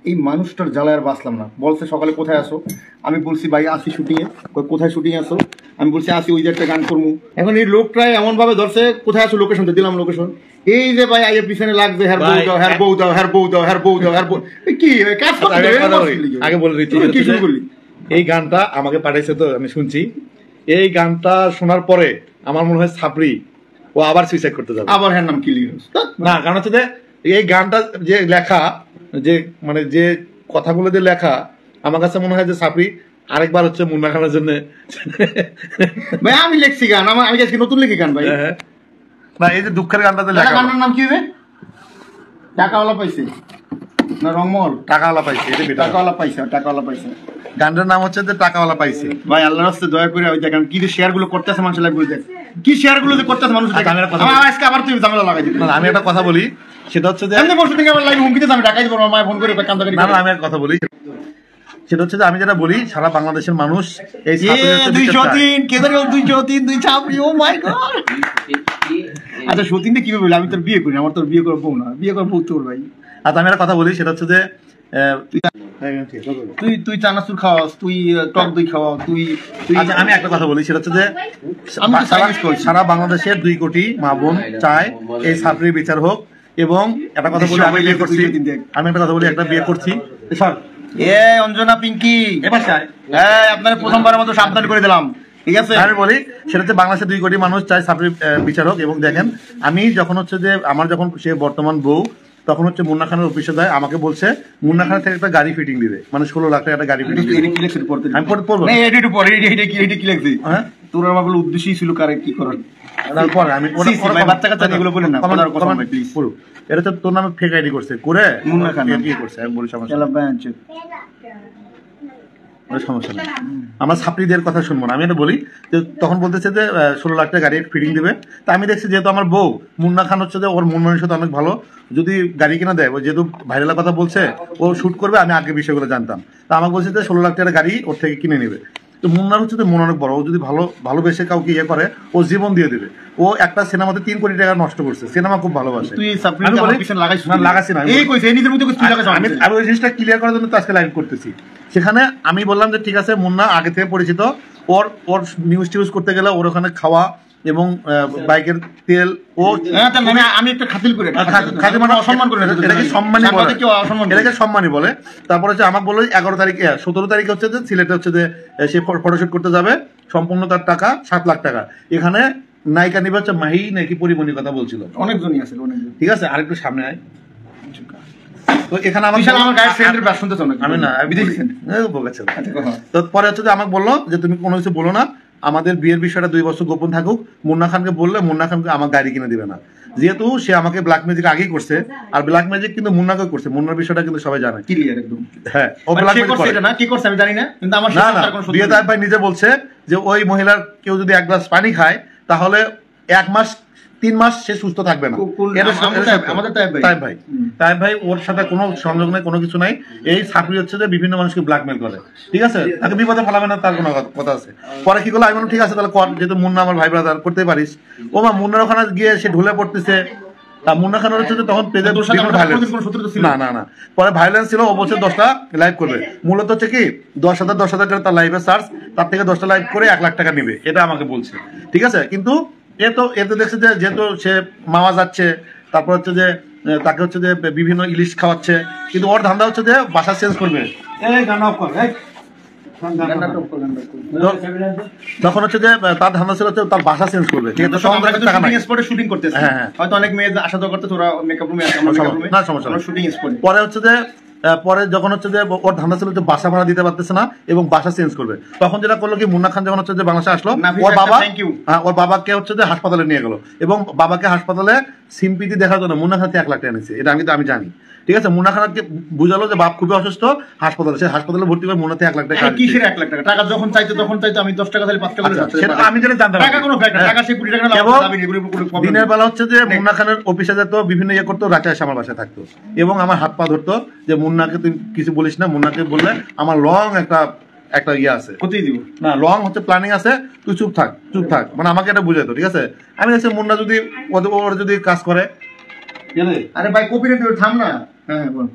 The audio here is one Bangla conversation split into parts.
এই মানুষটার জ্বালায় আর বাঁচলাম না। বলছে সকালে কোথায় আসো, আমি বলছি ভাই আসি শুটিংয়ে। কোথায় শুটিং আসো, আমি বলছি আসি ওই যে একটা গান করবো। এখন এই লোকটাই এমন ভাবে ধরছে কোথায় আসো লোকেশনটা দিলাম লোকেশন, এই যে ভাই আইয়ের পিছনে লাগবে হ্যার বউ দাও হ্যার বউ দাও হ্যার বউ দাও হ্যার বউ দাও হ্যার বউ কি কাজ করতে আগে বলে দিচ্ছি কি শুরু করলি। এই গানটা আমাকে পাঠাইছে তো আমি শুনছি, এই গানটা শোনার পরে আমার মনে হয় ছাপড়ি ও আবার সুইসাইড করতে যাবে। আবার হ্যার নাম কি না, কারণ হচ্ছে যে এই গানটা যে লেখা, যে মানে যে কথাগুলো যে লেখা, আমার কাছে মনে হয় যে ছাপড়ি আরেকবার হচ্ছে মুন্না খানের জন্য। ভাই আমি লিখছি গান, আমি আজকে নতুন লিখি গান ভাই। না এই যে দুঃখের গানটা যে লেখা, গানটার নাম কি হবে? টাকাওয়ালা পাইছে না রংমহল? টাকাওয়ালা পাইছে, এটা টাকাওয়ালা পাইছে, টাকাওয়ালা পাইছে। গানটার নাম হচ্ছে যে টাকাওয়ালা পাইছে। ভাই আল্লাহর রাস্তায় দয়া করে ওই দেখেন কি যে শেয়ার গুলো করতেছে মানুষ, লাইভ গুলো দেখ কি শেয়ার গুলো যে করতেছে মানুষ। আজকে আবার তুই ঝামেলা লাগাই দিবি। না আমি একটা কথা বলি, সেটা হচ্ছে যে এমনি বসে থেকে আমার লাইভ হুমকিতে আমি ঢাকাই দিব, মায় ফোন করে কান্দা করি। না আমি একটা কথা বলি, সেটা হচ্ছে যে আমি যেটা বলি সারা বাংলাদেশের মানুষ এই 203 কেদার 203 2 ছাপড়ি। ও মাই গড। আচ্ছা সতীনটা কিভাবে বলি, আমি তোর বিয়ে করি, আমার তোর বিয়ে করবো না, বিয়ে করবো তোর ভাই। আচ্ছা আমি একটা কথা বলি, সেটা হচ্ছে যে তুই চানাচুর খাওয়াস, তুই টক দই খাওয়াস, তুই আচ্ছা আমি একটা কথা বলি, সেটা হচ্ছে যে সারা বাংলাদেশের 2 কোটি মা বোন চায় এই ছাপড়ির বিচার হোক। এবং একটা কথা বলি, আমি বিয়ে করছি, আমি একটা কথা বলি, একটা বিয়ে করছি। অঞ্জনা পিঙ্কি আপনার প্রথমবারের মতো সাবধান করে দিলাম, ঠিক আছে? আমি বলি সেটা হচ্ছে বাংলাদেশের 2 কোটি মানুষ চায় ছাপড়ির বিচার হোক। এবং দেখেন আমি যখন হচ্ছে যে আমার যখন সে বর্তমান বউ, তখন হচ্ছে মুন্না খানের অফিসে যায়, আমাকে বলছে মুন্না খানের থেকে একটা গাড়ি ফিটিং দিবে, মানে 16 লাখ টাকা একটা গাড়ি ফিটিং দিবে। আমি পড়বো তোর আমার উদ্দেশ্যই ছিল কারে কি করার। তারপর আমি বাচ্চা কাচ্চা এগুলো বলেন না, এটা তো তোর নামে ফেক আইডি করছে করে মুন্না খান কি করছে আমি বলি সমস্যা নেই, আমার ছাত্রীদের কথা শুনবো না। আমি এটা বলি যে তখন বলতেছে যে 16 লাখ টাকা গাড়ি ফিটিং দিবে। তা আমি দেখছি যেহেতু আমার বউ মুন্না খান হচ্ছে যে ওর মন মানসিকতা অনেক ভালো, যদি গাড়ি কিনা দেয়, যেহেতু ভাইরালের কথা বলছে ও শুট করবে, আমি আগে বিষয়গুলো জানতাম। তা আমাকে বলছে যে 16 লাখ টাকার গাড়ি ওর থেকে কিনে নেবে। তো মুন্নার হচ্ছে যে মন অনেক বড়, ও যদি ভালোবেসে কাউকে ইয়ে করে ও জীবন দিয়ে দেবে। ও একটা সিনেমাতে 3 কোটি টাকা নষ্ট করছে, সিনেমা খুব ভালোবাসে। লাগাচ্ছি না, আমি ওই জিনিসটা ক্লিয়ার করার জন্য তো আজকে লাইভ করতেছি। সেখানে আমি বললাম যে ঠিক আছে মুন্না আগে থেকে পরিচিত, ওর নিউজ টিউজ করতে গেলে ওর ওখানে খাওয়া এবং বাইকের তেল ও আমি একটা খাতিল করে খাতিল মানে অসম্মান করে, এটাকে সম্মানই বলে, এটাকে সম্মানই বলে। তারপর হচ্ছে আমাকে বললো 11 তারিখে 17 তারিখে হচ্ছে যে সিলেটে হচ্ছে যে সে ফটোশুট করতে যাবে, সম্পূর্ণ তার টাকা 7 লাখ টাকা। এখানে নায়িকা নিবে হচ্ছে মাহি নাকি পরিমণির কথা বলছিল, অনেকজনই আছে, ঠিক আছে? আরেকটু সামনে আয়। তো এখানে আমার আমি না বিদেশি তো পরে হচ্ছে যে আমাকে বললো যে তুমি কোনো কিছু বলো না, আমাদের বিয়ের বিষয়টা 2 বছর গোপন থাকুক। মুন্না খানকে বললে মুন্না খানকে আমার গাড়ি কিনে দিবে না, যেহেতু সে আমাকে ব্ল্যাক ম্যাজিক আগেই করছে, আর ব্ল্যাক ম্যাজিক কিন্তু মুন্নাকে করছে। মুন্নার বিষয়টা কিন্তু সবাই জানে ক্লিয়ার একদম। হ্যাঁ ও ব্ল্যাক ম্যাজিক করে না, কি করছে আমি জানি না, কিন্তু আমার না বিয়ে তার ভাই নিজে বলছে যে ওই মহিলার কেউ যদি 1 গ্লাস পানি খায় তাহলে 1 মাস 3 মাস সে সুস্থ থাকবে না। তাই ভাই ওর সাথে কোনো সংযোগ নেই, কোনো কিছু নাই। এই ছাপড়ি হচ্ছে যে বিভিন্ন মানুষকে ব্ল্যাকমেল করে, ঠিক আছে? তাকে বিপদে ফেলাবে না, তার কোনো কথা আছে। পরে কি করলো আমি বললাম ঠিক আছে তাহলে কর, যেহেতু মুন্না আমার ভাই ব্রাদার করতে পারিস। ও মা মুন্নার ওখানে গিয়ে সে ঢুলে পড়তেছে। তা মুন্না খান হচ্ছে যে তখন পেজে না পরে ভাইলেন্স ছিল, ও বলছে 10টা লাইভ করবে। মূলত হচ্ছে কি 10,000 টাকা তার লাইভে চার্জ, তার থেকে 10টা লাইভ করে 1 লাখ টাকা নিবে, এটা আমাকে বলছে, ঠিক আছে? কিন্তু এতে দেখছে যে যেহেতু সে মামা যাচ্ছে, তারপর হচ্ছে যে তাকে হচ্ছে যে বিভিন্ন ইলিশ খাওয়াচ্ছে, কিন্তু ওর ধান্দা হচ্ছে যে বাসা চেঞ্জ করবে। তখন হচ্ছে যে তার ধান্দা ছিল হচ্ছে তার বাসা চেঞ্জ করবে, ঠিক আছে? শুটিং করতেছে, হয়তো অনেক মেয়ে আসা যাওয়া করতে, তোরা মেকআপ রুমে না সমস্যা শুটিং স্পট। পরে হচ্ছে যে পরে যখন হচ্ছে যে ওর ধান্দা ছিল যে বাসা ভাড়া দিতে পারতেছে না এবং বাসা চেঞ্জ করবে, তখন যেটা করলো কি মুন্না খান যখন হচ্ছে যে বাংলাদেশে আসলো, ওর বাবাকে হচ্ছে যে হাসপাতালে নিয়ে গেল এবং বাবাকে হাসপাতালে সিম্পিতি দেখার জন্য মুন্না খান 1 লাখ টাকা নিয়েছে। এটা আমি জানি, ঠিক আছে? মুন্না খানকে বুঝালো যে বাপ খুবই অসুস্থ, হাসপাতালে সে হাসপাতালে ভর্তি করে মুন্নাতে 1 লাখ টাকা। কিসের 1 লাখ টাকা? টাকা যখন চাইতো আমি 10 টাকা দিলে 5 টাকা সেটা আমি যেটা জানতাম, টাকা কোনো ফ্যাক্ট না, টাকা সে কোটি টাকা না। দিনের বেলা হচ্ছে যে মুন্না খানের অফিসে যেত, বিভিন্ন ইয়ে করতো, রাতে এসে আমার বাসায় থাকতো এবং আমার হাত পা ধরতো যে মুন্নাকে তুই কিছু বলিস না, মুন্নাকে বললে আমার লং একটা ইয়ে আছে, কোথায় দিব না লং হচ্ছে প্ল্যানিং আছে, তুই চুপ থাক মানে আমাকে এটা বুঝাইতো, ঠিক আছে? আমি দেখছি মুন্না যদি ওর যদি কাজ করে, আরে ভাই কপিরাইট থাম না। হ্যাঁ বল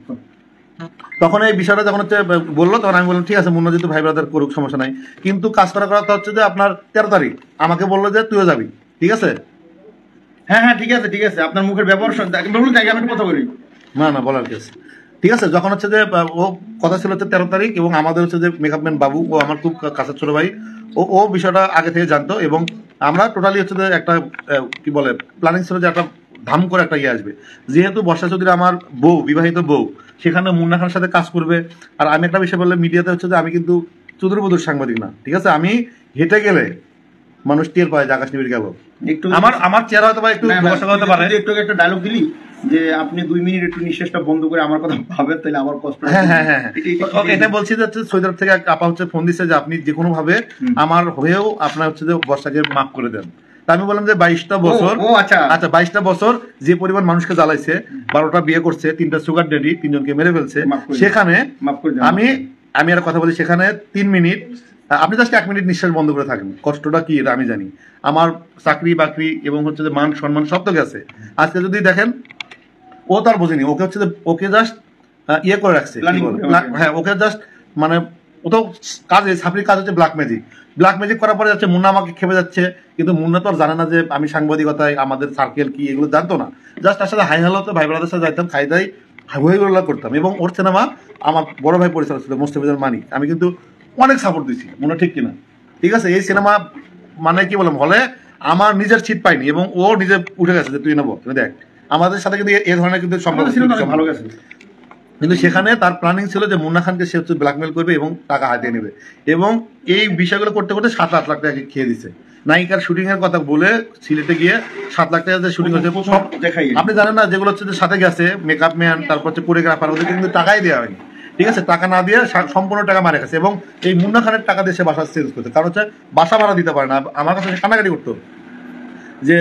তখন এই বিষয়টা যখন হচ্ছে বললো, তখন আমি বললাম ঠিক আছে মুন্না যেহেতু ভাই ব্রাদার করুক, সমস্যা নাই, কিন্তু কাজ করা হচ্ছে যে আপনার 13 তারিখ আমাকে বললো যে তুইও যাবি, ঠিক আছে? হ্যাঁ হ্যাঁ ঠিক আছে ঠিক আছে, আপনার মুখের ব্যবহার বলুন, তাই আমি একটু কথা বলি। না বলার কি আছে, ঠিক আছে। যখন হচ্ছে যে ও কথা ছিল হচ্ছে 13 তারিখ, এবং আমাদের হচ্ছে যে মেকআপ ম্যান বাবু, ও আমার খুব কাছের ছোট ভাই, ও বিষয়টা আগে থেকে জানতো, এবং আমরা টোটালি হচ্ছে যে একটা কি বলে প্ল্যানিং ছিল যে একটা ধাম করে একটা ইয়ে আসবে। যেহেতু বর্ষা চৌধুরী আমার বউ, বিবাহিত বউ, সেখানে মুন্না খানের সাথে কাজ করবে। আর আমি একটা বিষয় বললে, মিডিয়াতে হচ্ছে যে আমি কিন্তু চতুর্বুধুর সাংবাদিক না, ঠিক আছে? আমি হেঁটে গেলে মানুষ টের পায় যে আকাশ নিবিড় গেল। একটু আমার চেহারা হয়তো একটু হতে পারে। একটু একটা ডায়লগ দিলি যে আপনি 2 মিনিট একটু নিঃশ্বাসটা বন্ধ করে আমার কথা ভাবেন, তাহলে আমার কষ্ট। হ্যাঁ এটা বলছি যে সৌদি আরব থেকে আপা হচ্ছে ফোন দিচ্ছে যে আপনি যে কোনো ভাবে আমার হয়েও আপনার হচ্ছে যে বর্ষাকে মাফ করে দেন। তা আমি বললাম যে 22টা বছর, আচ্ছা 22টা বছর যে পরিমাণ মানুষকে জ্বালাইছে, 12টা বিয়ে করছে, 3টা সুগার ড্যাডি, 3জনকে মেরে ফেলছে, সেখানে আমি আর কথা বলি, সেখানে 3 মিনিট আপনি জাস্ট 1 মিনিট নিঃশ্বাস বন্ধ করে থাকেন, কষ্টটা কি এটা আমি জানি। আমার চাকরি বাকরি এবং হচ্ছে যে মান সম্মান সব তো গেছে। আজকে যদি দেখেন, ও তার বোঝেনি, ওকে হচ্ছে যে ওকে জাস্ট ইয়ে করে রাখছে, হ্যাঁ ওকে জাস্ট মানে ও তো কাজে সাপড়ির কাজ হচ্ছে ব্ল্যাক ম্যাজিক করার পরে যাচ্ছে মুন্না আমাকে খেপে যাচ্ছে, কিন্তু মুন্না তো আর জানে না যে আমি সাংবাদিকতায় আমাদের সার্কেল কি, এগুলো জানতো না। জাস্ট তার সাথে হাই হ্যালো তো ভাই ব্রাদার সাথে যাইতাম, খাই দাই হাইগুলা করতাম, এবং ওর সিনেমা আমার বড় ভাই পরিচালক ছিল মোস্তাফিজুর মানিক, আমি কিন্তু অনেক সাপোর্ট দিচ্ছি, মনে ঠিক কিনা? ঠিক আছে, এই সিনেমা মানে কি বললাম, হলে আমার নিজের সিট পাইনি, এবং ও নিজে উঠে গেছে যে তুই নেবো, তুমি দেখ আমাদের সাথে কিন্তু এই ধরনের কিন্তু সম্পর্ক ভালো গেছে। কিন্তু সেখানে তার প্ল্যানিং ছিল যে মুন্না খানকে সে হচ্ছে ব্ল্যাকমেল করবে এবং টাকা হাতিয়ে নেবে, এবং এই বিষয়গুলো করতে করতে 7-8 লাখ টাকা খেয়ে দিচ্ছে। নায়িকার শুটিং এর কথা বলে সিলেটে গিয়ে 7 লাখ টাকা শুটিং হচ্ছে, সব দেখাই আপনি জানেন না, যেগুলো হচ্ছে সাথে গেছে মেকআপ ম্যান, তারপর হচ্ছে কোরিওগ্রাফার, ওদেরকে কিন্তু টাকাই দেওয়া হয়নি, ঠিক আছে? টাকা না দিয়ে সম্পূর্ণ টাকা মারে গেছে, এবং এই মুন্না খানের টাকা দিয়ে সে বাসা চেঞ্জ করছে, কারণ হচ্ছে বাসা ভাড়া দিতে পারে না। আমার কাছে কান্নাকাটি করতো যে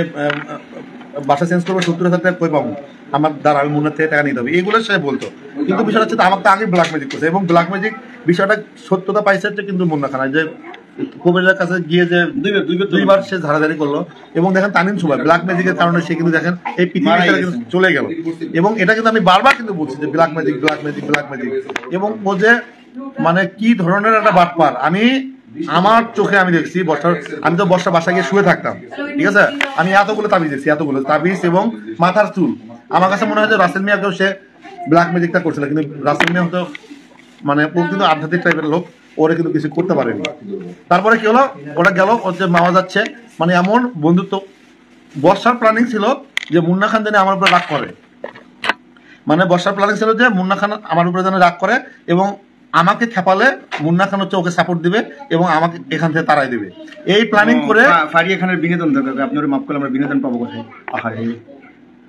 বাসা চেঞ্জ করবো, 70,000 টাকা কই পাবো, আমার দ্বারা আমি মুন্নার থেকে টাকা নিতে হবে, এগুলো সে বলতো। কিন্তু বিষয়টা হচ্ছে আমার তো আগে ব্ল্যাক ম্যাজিক করছে, এবং ব্ল্যাক ম্যাজিক বিষয়টা সত্যতা পাইছে কিন্তু মুন্না খান, যে কবিরের কাছে গিয়ে যে 2বার সে ধারাধারি করলো, এবং দেখেন তানিম সুবাই ব্ল্যাক ম্যাজিকের কারণে সে কিন্তু দেখেন এই পৃথিবীটা কিন্তু চলে গেল। এবং এটা কিন্তু আমি বারবার কিন্তু বলছি যে ব্ল্যাক ম্যাজিক, এবং ও যে মানে কি ধরনের একটা বাটপার, আমি আমার চোখে আমি দেখছি। আমি তো বর্ষা বাসায় গিয়ে শুয়ে থাকতাম, ঠিক আছে? আমি এতগুলো তাবিজ দেখছি, এতগুলো তাবিজ এবং মাথার চুল। আমার কাছে মনে হয় যে রাসেল মিয়াকেও সে ব্ল্যাক ম্যাজিকটা করছিল, কিন্তু রাসেল মিয়া হয়তো মানে ও কিন্তু আধ্যাত্মিক টাইপের লোক, ওরা কিন্তু কিছু করতে পারেনি। তারপরে কি হলো, ওরা গেল, ওর যে মাওয়া যাচ্ছে, মানে এমন বন্ধুত্ব। বর্ষার প্ল্যানিং ছিল যে মুন্না খান যেন আমার উপরে রাগ করে, মানে বর্ষার প্ল্যানিং ছিল যে মুন্না খান আমার উপরে যেন রাগ করে, এবং আমাকে খেপালে মুন্না খান হচ্ছে ওকে সাপোর্ট দিবে এবং আমাকে এখান থেকে তাড়াই দিবে, এই প্ল্যানিং করে। ফারিয়া খানের বিনোদন দরকার, আপনি ওর মাফ করলে আমরা বিনোদন পাবো কোথায়?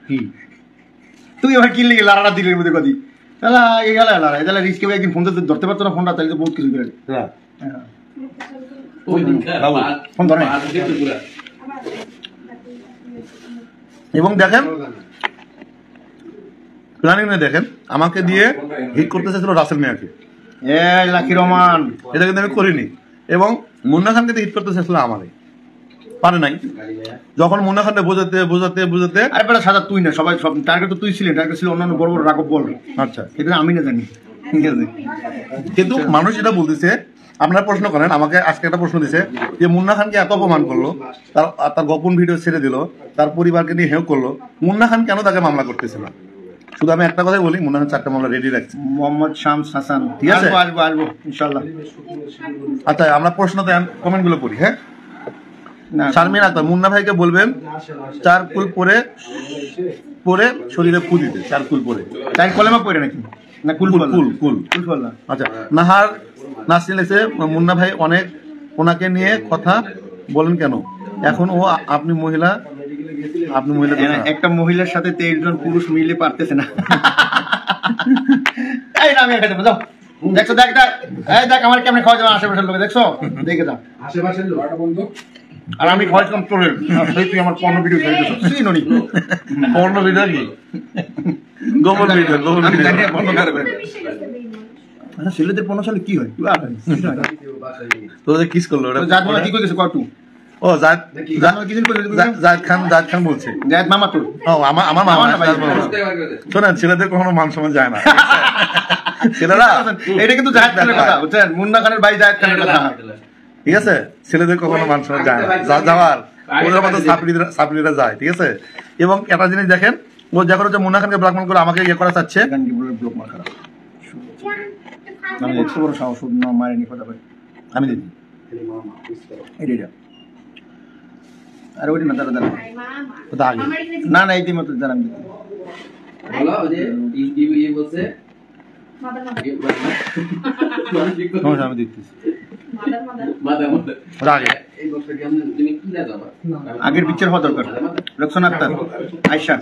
কি তুই আবার কি লিখে লাড়াটা দিলের মধ্যে কদি এই গেল লড়াই, তাহলে রিস্কে একদিন ফোন ধরতে পারতো না, ফোনটা তাহলে তো বহুত কিছু করে ফোন ধরে। এবং দেখেন প্ল্যানিং দেখেন, আমাকে দিয়ে হিট করতে চাইছিল রাসেল মিয়াকে, লাকি রহমান, এটা কিন্তু আমি করিনি, এবং মুন্না খানকে হিট করতে চাইছিল আমারই, পারে নাই। যখন মুন্না খানকে বোঝাতে আরে সাদা তুই না, সবাই সব টার্গেট তো তুই ছিলেন, টার্গেট ছিল অন্যান্য বড় বড় রাঘব বল। আচ্ছা, এটা আমি না জানি, ঠিক আছে? কিন্তু মানুষ এটা বলতেছে, আপনারা প্রশ্ন করেন আমাকে, আজকে একটা প্রশ্ন দিছে যে মুন্না খানকে এত অপমান করলো, তার গোপন ভিডিও ছেড়ে দিল, তার পরিবারকে নিয়ে হেউ করলো, মুন্না খান কেন তাকে মামলা করতেছে না? শুধু আমি একটা কথাই বলি, মুন্না খান 4টা মামলা রেডি রাখছে। মোহাম্মদ শামস হাসান, ঠিক আছে? আসবো ইনশাআল্লাহ। আচ্ছা, আমরা প্রশ্নতে কমেন্ট গুলো পড়ি। হ্যাঁ, শারমিন আক্তার, মুন্না ভাইকে বলবেন চারকুল পরে শরীরে ফু দিতে, চারকুল পরে, চার কলেমা পড়ে নাকি না? কুল। আচ্ছা, নাহার নাসরিন এসে, মুন্না ভাই অনেক ওনাকে নিয়ে কথা বলেন কেন? এখন ও আপনি মহিলা একটা মহিলার সাথে 23 জন পুরুষ মিলে পারতেছে না। এই না, আমি এখানে যাও, দেখছো, দেখ আমার কেমন খাওয়া যাবে, আশেপাশের লোকে দেখছো, দেখে যাও আশেপাশের লোক বন্ধু। আর আমি খাওয়াইছিলাম তোরের, তুই আমার পর্ণ ভিডিও ছেড়ে দিচ্ছ, চিনি পর্ণ ভিডিও কি গোবর ভিডিও ছেলেদের পর্ণশালে কি হয়? তোদের কিস করলো যা কি করেছে কটু ও জায়েদ খান বলছে জায়েদ মামা তো আমার মামা না ভাই। শোনেন, ছেলেদের কখনো মান সম্মান যায় না ছেলেরা, এটা কিন্তু জায়েদ খানের কথা বুঝছেন, মুন্না খানের ভাই জায়েদ খানের কথা, ঠিক আছে? ছেলেদের কখনো মান সম্মান যায় না, যাওয়ার ওদের মতো সাপড়িরা যায়, ঠিক আছে? এবং একটা জিনিস দেখেন, ও যখন হচ্ছে মুন্না খানকে ব্ল্যাকমেল করে আমাকে ইয়ে করা চাচ্ছে, আমি একটু বড় সাহস মারেনি কথা ভাই, আমি দিদি এটা আর ওইটা না, দাঁড়া ওটা আগে না না এইটি মতো দাঁড়া, আমি দেখতেছি ওটা আগে আগের পিকচার হওয়া দরকার। রক্সন আক্তার, আয়শা,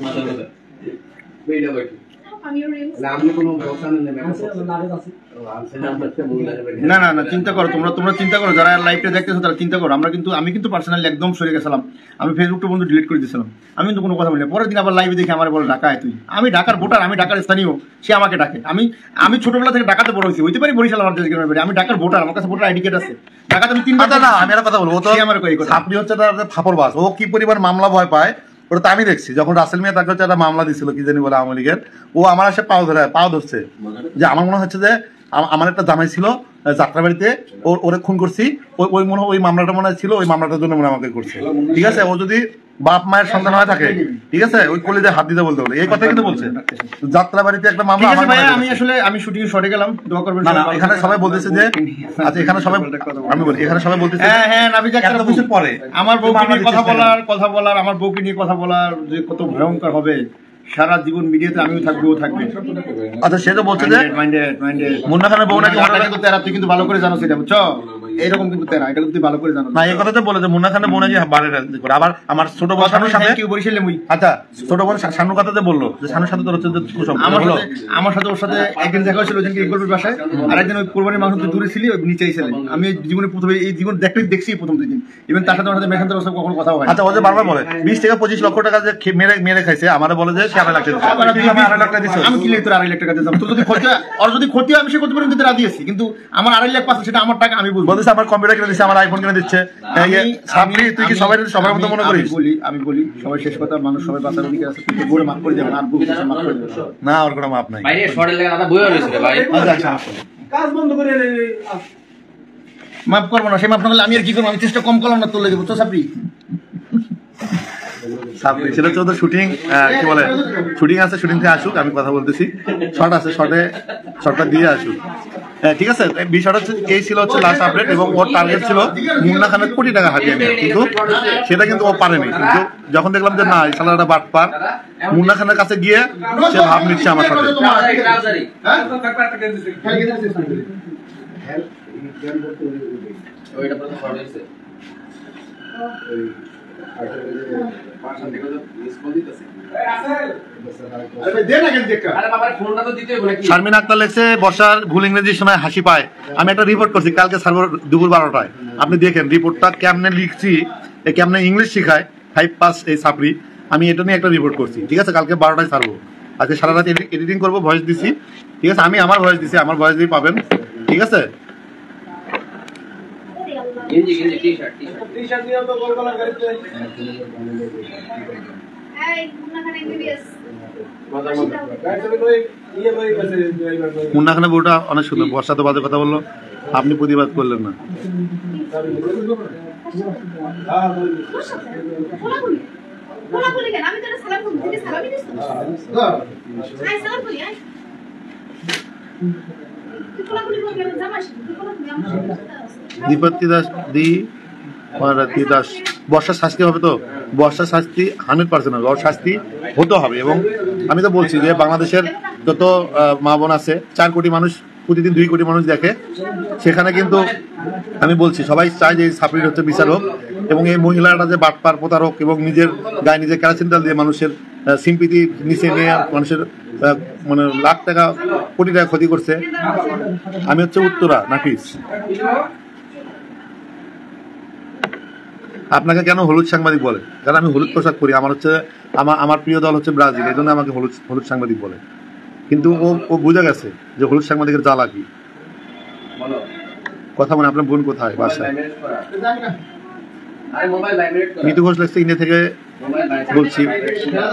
না না না চিন্তা করো, তোমরা চিন্তা করো, যারা লাইভটা দেখতেছো তারা চিন্তা করো। আমি কিন্তু পার্সোনালি একদম সরে গেছিলাম, আমি ফেসবুকটা বন্ধু ডিলিট করে দিয়েছিলাম, আমি কিন্তু কোনো কথা বলি না। পরের দিন আবার লাইভে দেখে আমার বলে ঢাকায় তুই, আমি ঢাকার ভোটার, আমি ঢাকার স্থানীয়, সে আমাকে ডাকে। আমি ছোটবেলা থেকে ঢাকাতে বড় হয়েছি, হইতে পারি বরিশাল আমার দেশ গ্রামের বাড়ি, আমি ঢাকার ভোটার, আমার কাছে ভোটার আইডি কার্ড আছে। ঢাকাতে আমি 3 না, আমি একটা কথা বলবো, ও তো আপনি হচ্ছে তার ফাপড় বাস, ও কি পরিমাণ মামলা ভয় পায় ওটা তো আমি দেখছি। যখন রাসেল মিয়া তাকে হচ্ছে একটা মামলা দিছিল কি জানি বলে আওয়ামী লীগের, ও আমার এসে পাও ধরছে যে আমার মনে হচ্ছে যে আমার একটা জামাই ছিল যাত্রাবাড়িতে, ওরে খুন করছি, ওই মামলাটা মনে ছিল, ওই মামলাটার জন্য মনে আমাকে করছে, ঠিক আছে? ও যদি বাপ মায়ের সন্তান হয়ে থাকে, ঠিক আছে, ওই কলেজে হাত দিতে বলতে বলে এই কথা কিন্তু বলছে। যাত্রাবাড়িতে একটা মামলা, আমি শুটিং শটে গেলাম, দোয়া করবেন। না এখানে সবাই বলতেছে যে, আচ্ছা এখানে সবাই, আমি বলি এখানে সবাই বলতেছে হ্যাঁ নাবিক একটা বছর পরে আমার বউকে নিয়ে কথা বলার আমার বউকে নিয়ে কথা বলার যে কত ভয়ঙ্কর হবে, সারা জীবন মিডিয়াতে আমিও থাকবো, ও থাকবে। আচ্ছা সে তো বলছে যে মুন্না খানের বউ নাকি কিন্তু তেরা, তুই কিন্তু ভালো করে জানো সেটা, বুঝছো? এইরকম কিন্তু তেরা, এটা কিন্তু ভালো করে জানো না। এই কথা তো বলে যে মুন্না খানের বউ নাকি বাড়ি করে। আবার আমার ছোট বোন শানুর সাথে কেউ বরিশালে মুই, আচ্ছা ছোট বোন শানুর কথা যে বললো যে শানুর সাথে তোর হচ্ছে আমার সাথে ওর সাথে একদিন দেখা হয়েছিল, ওই ইকবালের বাসায়, আর একদিন ওই কোরবানির মাংস দূরে ছিলি, ওই নিচেই ছিলেন। আমি জীবনে প্রথমে এই জীবন দেখছি প্রথম 2 দিন, ইভেন তার সাথে আমার সাথে মেখান্তর ওর সাথে কখনো কথা হয়। আচ্ছা ও যে বারবার বলে 20 থেকে 25 লক্ষ টাকা যে মেরে খাইছে, আমারে বলে যে সে 2.5 লাখ টাকা দিচ্ছে। আমি কি তোর 2.5 লাখ টাকা দিতাম? তোর যদি ক্ষতি হয়, আর যদি ক্ষতি হয় আমি সে করতে পারি, কিন্তু রাজি আছি, কিন্তু আমার 2.5 লাখ পাচ্ছে সেটা আমার টাকা, আমি বলবো। বলতেছে আমার কম্পিউটার কিনে দিচ্ছে, আমার আইফোন কিনে দিচ্ছে। তুই কি সবার মতো মনে করিস? আমি বলি সবাই শেষ কথা, মানুষ সবাই বাঁচার অধিকার আছে, তুই বলে মাফ করে দেবেন, আর বউ কিছু মাফ করে দেবেন না, ওর কোনো মাপ নাই ভাই। শর্টের লাগা দাদা বইয়া রইছে ভাই, আচ্ছা কাজ বন্ধ করে মাফ করবো না। সে মাফ না করলে আমি আর কি করবো? আমি চেষ্টা কম করলাম না, তোর লেগে, বুঝছো সাপড়ি? সেটা হচ্ছে ওদের শুটিং, কি বলে, শুটিং আছে, শুটিং থেকে আসুক, আমি কথা বলতেছি, শর্ট আছে, শর্টটা দিয়ে আসুক। ঠিক আছে, বিষয়টা হচ্ছে এই ছিল হচ্ছে লাস্ট আপডেট, এবং ওর টার্গেট ছিল মুন্না খানের কোটি টাকা হারিয়ে নেয়, কিন্তু সেটা কিন্তু ও পারেনি। কিন্তু যখন দেখলাম যে না, এই শালাটা বাটপার, মুন্না খানের কাছে গিয়ে সে ভাব নিচ্ছে আমার সাথে। শারমিন আক্তার লেখছে বর্ষার ভুল ইংরেজির সময় হাসি পায়। আমি একটা রিপোর্ট করছি কালকে সার্ভার দুপুর 12টায়, আপনি দেখেন রিপোর্টটা কেমনে লিখছি, কেমনে ইংলিশ শিখায় 5 পাস এই সাপড়ি। আমি এটা নিয়ে একটা রিপোর্ট করছি, ঠিক আছে? কালকে 12টায় ছাড়বো, আজকে সারা রাত এডিটিং করবো, ভয়েস দিছি, ঠিক আছে? আমি আমার ভয়েস দিছি, আমার ভয়েস দিয়ে পাবেন, ঠিক আছে? মুন্না খানের বউটা অনেক সুন্দর, বর্ষা তো বাজে কথা বললো, আপনি প্রতিবাদ করলেন না। দীপাত্তি দাস দাস, বর্ষার শাস্তি হবে তো? বর্ষার শাস্তি 100% হবে, ওর শাস্তি হতে হবে। এবং আমি তো বলছি যে বাংলাদেশের যত মা বোন আছে, 4 কোটি মানুষ প্রতিদিন 2 কোটি মানুষ দেখে, সেখানে কিন্তু আমি বলছি সবাই চায় যে এই সাপড়ির হচ্ছে বিচার হোক, এবং এই মহিলাটা যে বাটপার প্রতারক এবং নিজের গায়ে নিজে কেরাসিন তেল দিয়ে মানুষের সিম্পিতি নিচে নিয়ে মানুষের মানে লাখ টাকা কোটি টাকা ক্ষতি করছে। আমি হচ্ছে উত্তরা নাফিস। আপনাকে কেন হলুদ সাংবাদিক বলে? কারণ আমি হলুদ পোশাক পরি, আমার হচ্ছে আমার প্রিয় দল হচ্ছে ব্রাজিল, এই জন্য আমাকে হলুদ সাংবাদিক বলে। কিন্তু ও বুঝে গেছে যে হলুদ সাংবাদিকের জ্বালা কি। কথা বলে, আপনার বোন কোথায়? বাসায়। আরে মোবাইল ভাইব্রেট করে মৃদু ঘোষ লাগছে ইন্ডিয়া থেকে মোবাইল ভাইব্রেট বলছি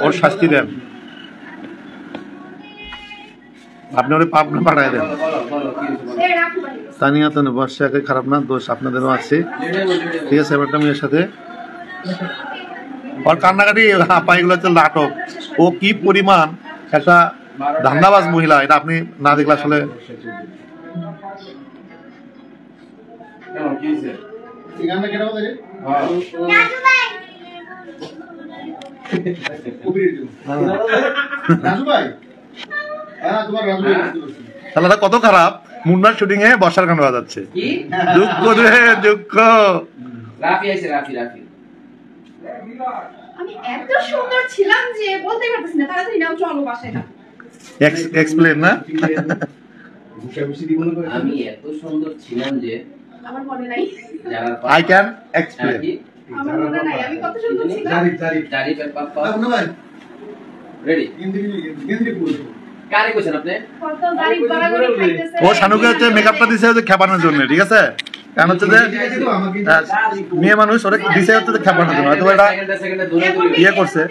ওর শাস্তি দেন আপনি ওরে পাপ না পাঠায় দেন বলো বলো বলো কি হয়েছে বলো এই রাখো ভাই। স্থানীয় তো বর্ষা একাই খারাপ না দোষ আপনাদেরও আছে ঠিক আছে এবার মেয়ের সাথে ওর কান্নাকাটি আপা এগুলো হচ্ছে নাটক ও কি পরিমাণ একটা ধান্দাবাজ মহিলা এটা আপনি না দেখলে আসলে কেন কি হয়েছে এই গানটা কেটে বলে রে হ্যাঁ রাজু ভাই হ্যাঁ তোমার রাজু ভাই তাহলে কত খারাপ মুন্নার শুটিং এ বর্ষার গান বাজাচ্ছে কি দুঃখ রে দুঃখ রাফি আছে রাফি রাফি আমি এত সুন্দর ছিলাম যে বলতে পারতেছি না, তাড়াতাড়ি নাও চলো বাসায় না। এক্সপ্লেন না আমি এত সুন্দর ছিলাম যে আমার মনে নাই, যারা আই ক্যান এক্সপ্লেন আমার মনে নাই আমি কত সুন্দর ছিলাম। জারি পের পাপা না ভাই রেডি গেন্দি পুরো কারে কইছেন আপনি কত গাড়ি বাড়াবাড়ি খাইতেছে। ও শানুকে হচ্ছে মেকআপটা দিছে হচ্ছে খেপানোর জন্য ঠিক আছে কারণ হচ্ছে যে মেয়ে মানুষ ওরা দিছে হচ্ছে খেপানোর জন্য হয়তো এটা সেকেন্ডে দৌড়াদৌড়ি ইয়ে করছে